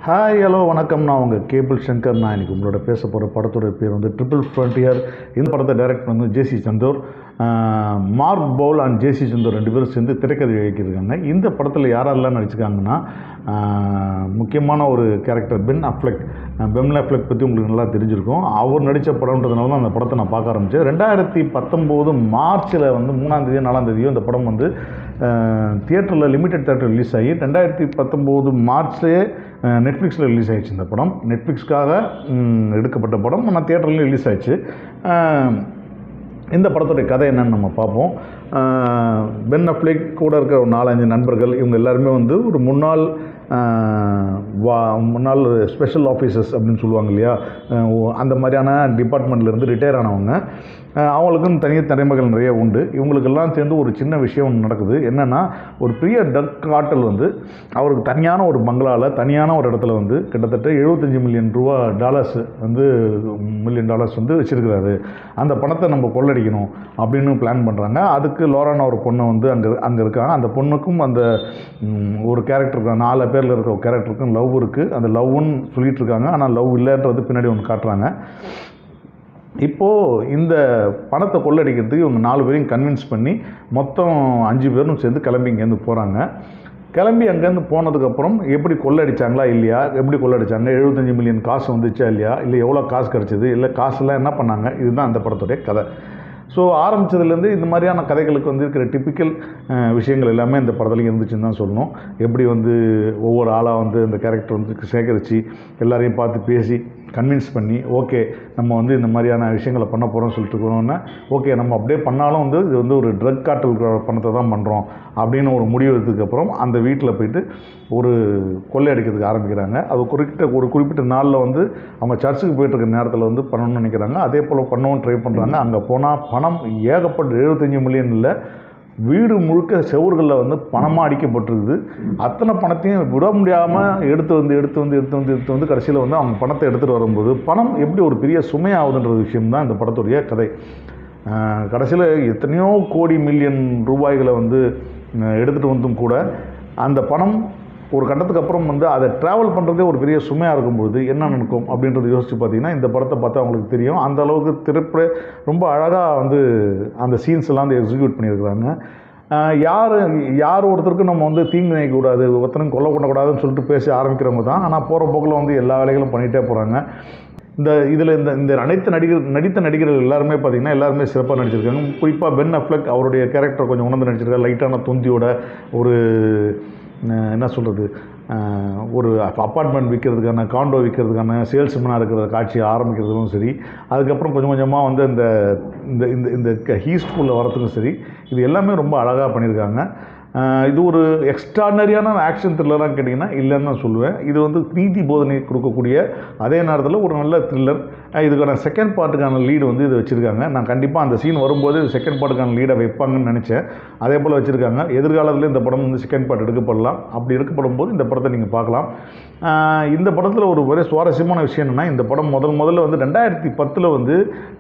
Hi hello வணக்கம். நான் உங்கள் கேபிள் சங்கர். நான் இன்றைக்கி உங்களோட பேச போகிற படத்தோட பேர் வந்து ட்ரிபிள் ஃப்ரண்டியர். இந்த படத்தை டைரக்ட் வந்து ஜேசி சந்தூர், மார்க் பவுல் அண்ட் ஜேசி சந்தூர் ரெண்டு பேரும் சேர்ந்து திரைக்கதை இயக்கியிருக்காங்க. இந்த படத்தில் யாரெல்லாம் நடிச்சிருக்காங்கன்னா, முக்கியமான ஒரு கேரக்டர் பென் அஃப்லெக் பற்றி உங்களுக்கு நல்லா தெரிஞ்சிருக்கும். அவர் நடித்த படம்ன்றதுனால தான் அந்த படத்தை நான் பார்க்க ஆரம்பித்தேன். 2019 மார்ச்சில் வந்து 3ஆம் தேதியோ 4ஆம் தேதியோ இந்த படம் வந்து தியேட்டரில் லிமிடெட் தியேட்டர் ரிலீஸ் ஆகி 2019 மார்ச்லேயே நெட்ஃப்ளிக்ஸில் ரிலீஸ் ஆகிடுச்சு. இந்த படம் நெட்ஃப்ளிக்ஸ்க்காக எடுக்கப்பட்ட படம், ஆனால் தியேட்டர்லையும் ரிலீஸ் ஆகிடுச்சு. இந்த படத்துடைய கதை என்னன்னு நம்ம பார்ப்போம். பென் அஃப்லெக் கூட இருக்கிற ஒரு 4-5 நண்பர்கள், இவங்க எல்லாருமே வந்து ஒரு முன்னாள் ஸ்பெஷல் ஆஃபீஸர்ஸ் அப்படின்னு சொல்லுவாங்க இல்லையா, அந்த மாதிரியான டிபார்ட்மெண்ட்லேருந்து ரிட்டையர் ஆனவங்க. அவங்களுக்கும் தனியாக திறமைகள் நிறைய உண்டு. இவங்களுக்கெல்லாம் சேர்ந்து ஒரு சின்ன விஷயம் ஒன்று நடக்குது. என்னென்னா, ஒரு பெரிய ட்ரக் கார்ட்டல் வந்து அவருக்கு தனியான ஒரு பங்களாவில் தனியான ஒரு இடத்துல வந்து கிட்டத்தட்ட $75 மில்லியன் வந்து வச்சுருக்கிறாரு. அந்த பணத்தை நம்ம கொள்ளடிக்கணும் அப்படின்னு பிளான் பண்ணுறாங்க. அதுக்கு லோரான ஒரு பொண்ணு வந்து அங்கே இருக்காங்க. அந்த பொண்ணுக்கும் அந்த ஒரு கேரக்டருக்கு 4 பேரில் இருக்கிற ஒரு கேரக்டருக்கும் லவ் இருக்குது. அந்த லவ்னு சொல்லிகிட்டு இருக்காங்க, ஆனால் லவ் இல்லைன்றது பின்னாடி ஒன்று காட்டுறாங்க. இப்போது இந்த பணத்தை கொள்ளடிக்கிறதுக்கு இவங்க 4 பேரையும் கன்வின்ஸ் பண்ணி மொத்தம் 5 பேரும் சேர்ந்து கிளம்பி இங்கேருந்து போகிறாங்க. கிளம்பி அங்கேருந்து போனதுக்கப்புறம் எப்படி கொள்ளடிச்சாங்களா இல்லையா, எப்படி கொள்ளடிச்சாங்க, 75 மில்லியன் காசு வந்துச்சா இல்லையா, இல்லை எவ்வளோ காசு கிடச்சிது, இல்லை காசுலாம் என்ன பண்ணாங்க, இதுதான் அந்த படத்துடைய கதை. ஸோ ஆரம்பித்ததுலேருந்து இந்த மாதிரியான கதைகளுக்கு வந்து இருக்கிற டிப்பிக்கல் விஷயங்கள் எல்லாமே இந்த படத்துலையும் இருந்துச்சுன்னு தான் சொல்லணும். எப்படி வந்து ஒவ்வொரு ஆளாக வந்து அந்த கேரக்டர் வந்து சேகரித்து எல்லாரையும் பார்த்து பேசி கன்வின்ஸ் பண்ணி, ஓகே நம்ம வந்து இந்த மாதிரியான விஷயங்களை பண்ண போகிறோம்னு சொல்லிட்டு இருக்கோன்னா, ஓகே நம்ம அப்படியே பண்ணாலும் வந்து இது வந்து ஒரு ட்ரக் கார்ட்டல் பணத்தை தான் பண்ணுறோம் அப்படின்னு ஒரு முடிவு எடுத்ததுக்கப்புறம் அந்த வீட்டில் போய்ட்டு ஒரு கொள்ளையடிக்கிறதுக்கு ஆரம்பிக்கிறாங்க. அது குறிப்பிட்ட நாளில் வந்து அவங்க சர்ச்சுக்கு போய்ட்டுருக்க நேரத்தில் வந்து பண்ணணும்னு நினைக்கிறாங்க. அதே போல் பண்ணவும் ட்ரை பண்ணுறாங்க. அங்கே போனால் பணம் ஏகப்பட்ட 75 மில்லியன் இல்லை, வீடு முழுக்க செவர்களில் வந்து பணமாக அடிக்கப்பட்டிருக்குது. அத்தனை பணத்தையும் விட முடியாமல் எடுத்து வந்து கடைசியில் வந்து அவங்க பணத்தை எடுத்துகிட்டு வரும்போது பணம் எப்படி ஒரு பெரிய சுமையாகுதுன்ற விஷயம்தான் இந்த படத்துடைய கதை. கடைசியில் எத்தனையோ கோடி மில்லியன் ரூபாய்களை வந்து எடுத்துகிட்டு வந்தும் கூட அந்த பணம் ஒரு கட்டத்துக்கு அப்புறம் வந்து அதை ட்ராவல் பண்ணுறதே ஒரு பெரிய சுமையாக இருக்கும்போது என்ன நடக்கும் அப்படின்றது யோசித்து பார்த்தீங்கன்னா இந்த படத்தை பார்த்தா அவங்களுக்கு தெரியும். அந்த அளவுக்கு திரைப்பட ரொம்ப அழகாக வந்து அந்த சீன்ஸ் எல்லாம் வந்து எக்ஸிக்யூட் பண்ணியிருக்கிறாங்க. யார் ஒருத்தருக்கும் நம்ம வந்து தீங்கு நினைக்கக்கூடாது, ஒருத்தரும் கொல்ல பண்ணக்கூடாதுன்னு சொல்லிட்டு பேச ஆரம்பிக்கிறவங்க தான். ஆனால் போகிற போக்கில் வந்து எல்லா வேலைகளும் பண்ணிகிட்டே போகிறாங்க. இந்த நடித்த நடிகர்கள் எல்லாருமே பார்த்திங்கன்னா எல்லாருமே சிறப்பாக நடிச்சிருக்காங்க. குறிப்பாக பென் அஃப்லெக் அவருடைய கேரக்டர் கொஞ்சம் உணர்ந்து நடிச்சிருக்காரு. லைட்டான தொந்தியோட ஒரு என்ன சொல்கிறது, ஒரு அப்பார்ட்மெண்ட் விற்கிறதுக்கான காண்டோ விற்கிறதுக்கான சேல்ஸ்மேனாக இருக்கிற காட்சி ஆரம்பிக்கிறதுக்கும் சரி, அதுக்கப்புறம் கொஞ்சம் கொஞ்சமாக வந்து இந்த ஹீஸ்ட்ஃபுல்லில் வரத்துக்கும் சரி, இது எல்லாமே ரொம்ப அழகாக பண்ணியிருக்காங்க. இது ஒரு எக்ஸ்ட்ராடனரியான ஆக்ஷன் த்ரில்லராக கேட்டிங்கன்னா இல்லைன்னு தான் சொல்லுவேன். இது வந்து நீதி போதனை கொடுக்கக்கூடிய அதே நேரத்தில் ஒரு நல்ல த்ரில்லர். இதுக்கான செகண்ட் பார்ட்டுக்கான லீடு வந்து இது வச்சுருக்காங்க. நான் கண்டிப்பாக அந்த சீன் வரும்போது இது செகண்ட் பார்ட்டுக்கான லீடை வைப்பாங்கன்னு நினச்சேன். அதே போல் வச்சுருக்காங்க. எதிர்காலத்தில் இந்த படம் வந்து செகண்ட் பார்ட் எடுக்கப்படலாம். அப்படி எடுக்கப்படும் போது இந்த படத்தை நீங்கள் பார்க்கலாம். இந்த படத்தில் ஒரு ஒரே சுவாரஸ்யமான விஷயம் என்னென்னா, இந்த படம் முதல்ல வந்து 2010 வந்து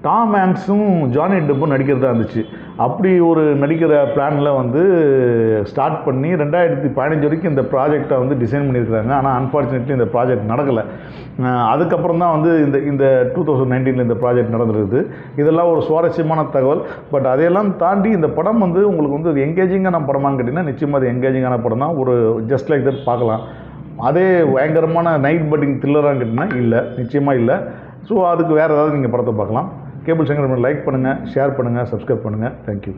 டாம் ஹாங்க்ஸும் ஜானி டெப்பும் நடிக்கிறதா இருந்துச்சு. அப்படி ஒரு நடிக்கிற பிளானில் வந்து ஸ்டார்ட் பண்ணி 2015 வரைக்கும் இந்த ப்ராஜெக்டை வந்து டிசைன் பண்ணியிருக்கிறாங்க. ஆனால் அன்ஃபார்ச்சுனேட்லி இந்த ப்ராஜெக்ட் நடக்கலை. அதுக்கப்புறம் தான் வந்து இந்த 2019 இந்த ப்ராஜெக்ட் நடந்துருக்குது. இதெல்லாம் ஒரு சுவாரஸ்யமான தகவல். பட் அதையெல்லாம் தாண்டி இந்த படம் வந்து உங்களுக்கு வந்து ஒரு எங்கேஜிங்கான படமான்னு கேட்டிங்கன்னா நிச்சயமாக அது எங்கேஜிங்கான படம் தான். ஒரு ஜஸ்ட் லைக் தட் பார்க்கலாம். அதே பயங்கரமான நைட் பட்டிங் த்ரில்லரான்னு கேட்டிங்கன்னா இல்லை, நிச்சயமாக இல்லை. ஸோ அதுக்கு வேறு ஏதாவது நீங்கள் படத்தை பார்க்கலாம். கேபிள் சங்கர் லைக் பண்ணுங்கள், ஷேர் பண்ணுங்கள், சப்ஸ்கிரைப் பண்ணுங்கள். தேங்க்யூ.